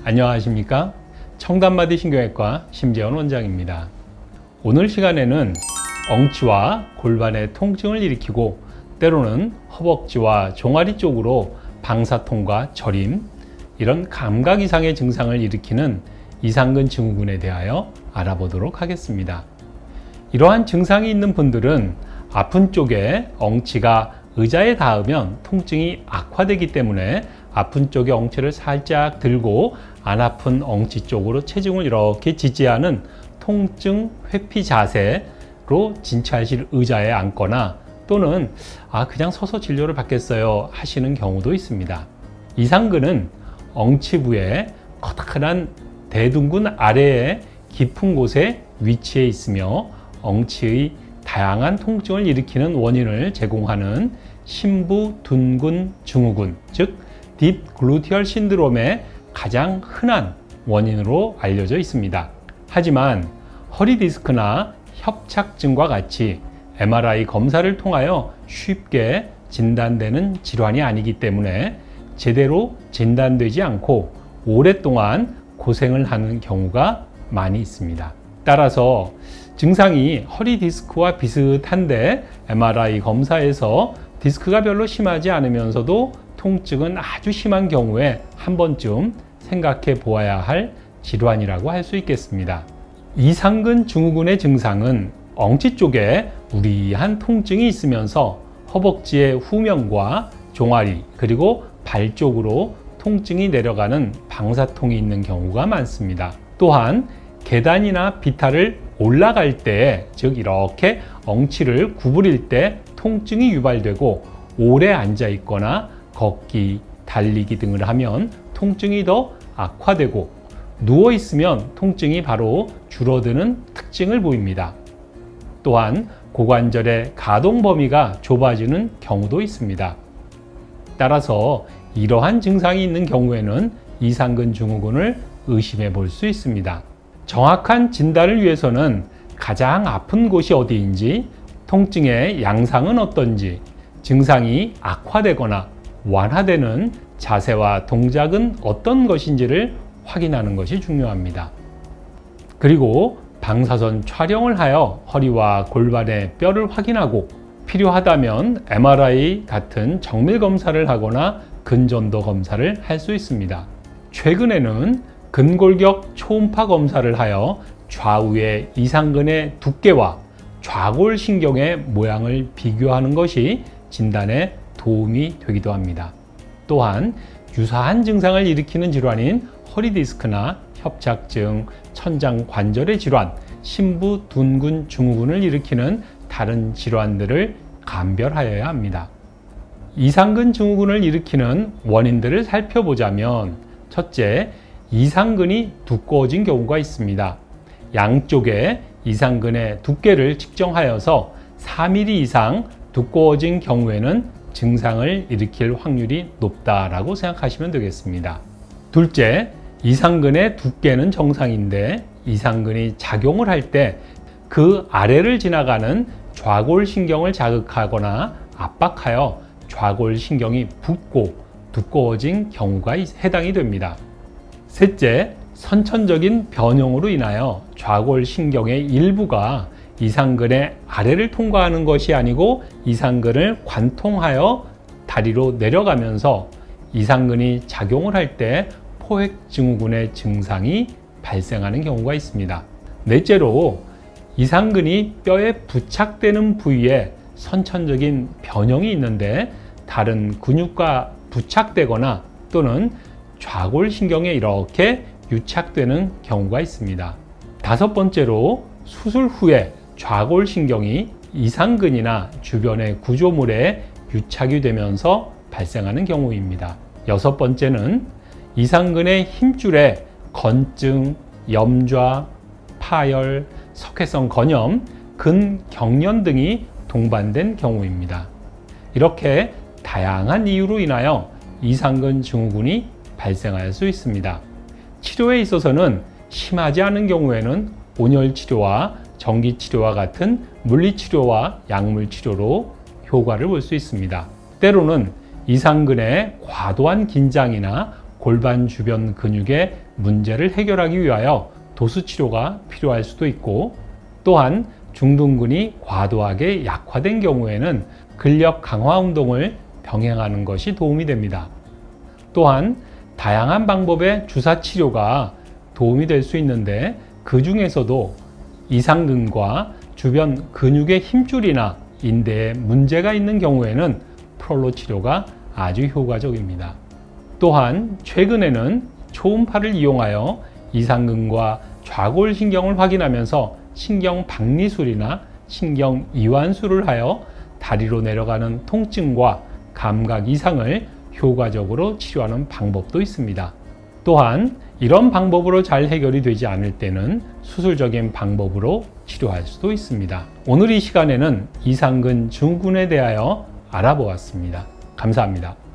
안녕하십니까? 청담마디 신경외과 심재원 원장입니다. 오늘 시간에는 엉치와 골반의 통증을 일으키고 때로는 허벅지와 종아리 쪽으로 방사통과 저림, 이런 감각 이상의 증상을 일으키는 이상근 증후군에 대하여 알아보도록 하겠습니다. 이러한 증상이 있는 분들은 아픈 쪽에 엉치가 의자에 닿으면 통증이 악화되기 때문에 아픈 쪽에 엉치를 살짝 들고 안 아픈 엉치 쪽으로 체중을 이렇게 지지하는 통증 회피 자세로 진찰실 의자에 앉거나 또는 그냥 서서 진료를 받겠어요 하시는 경우도 있습니다. 이상근은 엉치부의 커다란 대둔근 아래에 깊은 곳에 위치해 있으며 엉치의 다양한 통증을 일으키는 원인을 제공하는 심부둔근 증후군, 즉 딥글루티얼 신드롬의 가장 흔한 원인으로 알려져 있습니다. 하지만 허리 디스크나 협착증과 같이 MRI 검사를 통하여 쉽게 진단되는 질환이 아니기 때문에 제대로 진단되지 않고 오랫동안 고생을 하는 경우가 많이 있습니다. 따라서 증상이 허리 디스크와 비슷한데 MRI 검사에서 디스크가 별로 심하지 않으면서도 통증은 아주 심한 경우에 한 번쯤 생각해 보아야 할 질환이라고 할 수 있겠습니다. 이상근 증후군의 증상은 엉치 쪽에 무리한 통증이 있으면서 허벅지의 후면과 종아리 그리고 발 쪽으로 통증이 내려가는 방사통이 있는 경우가 많습니다. 또한 계단이나 비탈을 올라갈 때, 즉 이렇게 엉치를 구부릴 때 통증이 유발되고 오래 앉아 있거나 걷기, 달리기 등을 하면 통증이 더 악화되고 누워 있으면 통증이 바로 줄어드는 특징을 보입니다. 또한 고관절의 가동 범위가 좁아지는 경우도 있습니다. 따라서 이러한 증상이 있는 경우에는 이상근 증후군을 의심해 볼 수 있습니다. 정확한 진단을 위해서는 가장 아픈 곳이 어디인지, 통증의 양상은 어떤지, 증상이 악화되거나 완화되는 자세와 동작은 어떤 것인지를 확인하는 것이 중요합니다. 그리고 방사선 촬영을 하여 허리와 골반의 뼈를 확인하고 필요하다면 MRI 같은 정밀 검사를 하거나 근전도 검사를 할 수 있습니다. 최근에는 근골격 초음파 검사를 하여 좌우의 이상근의 두께와 좌골신경의 모양을 비교하는 것이 진단에 도움이 되기도 합니다. 또한 유사한 증상을 일으키는 질환인 허리 디스크나 협착증, 천장 관절의 질환, 심부둔근 증후군을 일으키는 다른 질환들을 감별하여야 합니다. 이상근 증후군을 일으키는 원인들을 살펴보자면, 첫째, 이상근이 두꺼워진 경우가 있습니다. 양쪽에 이상근의 두께를 측정하여서 4mm 이상 두꺼워진 경우에는 증상을 일으킬 확률이 높다라고 생각하시면 되겠습니다. 둘째, 이상근의 두께는 정상인데 이상근이 작용을 할 때 그 아래를 지나가는 좌골신경을 자극하거나 압박하여 좌골신경이 붓고 두꺼워진 경우가 해당이 됩니다. 셋째, 선천적인 변형으로 인하여 좌골신경의 일부가 이상근의 아래를 통과하는 것이 아니고 이상근을 관통하여 다리로 내려가면서 이상근이 작용을 할 때 포획증후군의 증상이 발생하는 경우가 있습니다. 넷째로, 이상근이 뼈에 부착되는 부위에 선천적인 변형이 있는데 다른 근육과 부착되거나 또는 좌골신경에 이렇게 유착되는 경우가 있습니다. 다섯 번째로, 수술 후에 좌골신경이 이상근이나 주변의 구조물에 유착이 되면서 발생하는 경우입니다. 여섯 번째는 이상근의 힘줄에 건증, 염좌, 파열, 석회성 건염, 근경련 등이 동반된 경우입니다. 이렇게 다양한 이유로 인하여 이상근 증후군이 발생할 수 있습니다. 치료에 있어서는 심하지 않은 경우에는 온열치료와 전기치료와 같은 물리치료와 약물치료로 효과를 볼 수 있습니다. 때로는 이상근의 과도한 긴장이나 골반 주변 근육의 문제를 해결하기 위하여 도수 치료가 필요할 수도 있고, 또한 중둔근이 과도하게 약화된 경우에는 근력 강화 운동을 병행하는 것이 도움이 됩니다. 또한 다양한 방법의 주사 치료가 도움이 될 수 있는데, 그 중에서도 이상근과 주변 근육의 힘줄이나 인대에 문제가 있는 경우에는 프롤로 치료가 아주 효과적입니다. 또한 최근에는 초음파를 이용하여 이상근과 좌골신경을 확인하면서 신경 박리술이나 신경 이완술을 하여 다리로 내려가는 통증과 감각 이상을 효과적으로 치료하는 방법도 있습니다. 또한 이런 방법으로 잘 해결이 되지 않을 때는 수술적인 방법으로 치료할 수도 있습니다. 오늘 이 시간에는 이상근 증후군에 대하여 알아보았습니다. 감사합니다.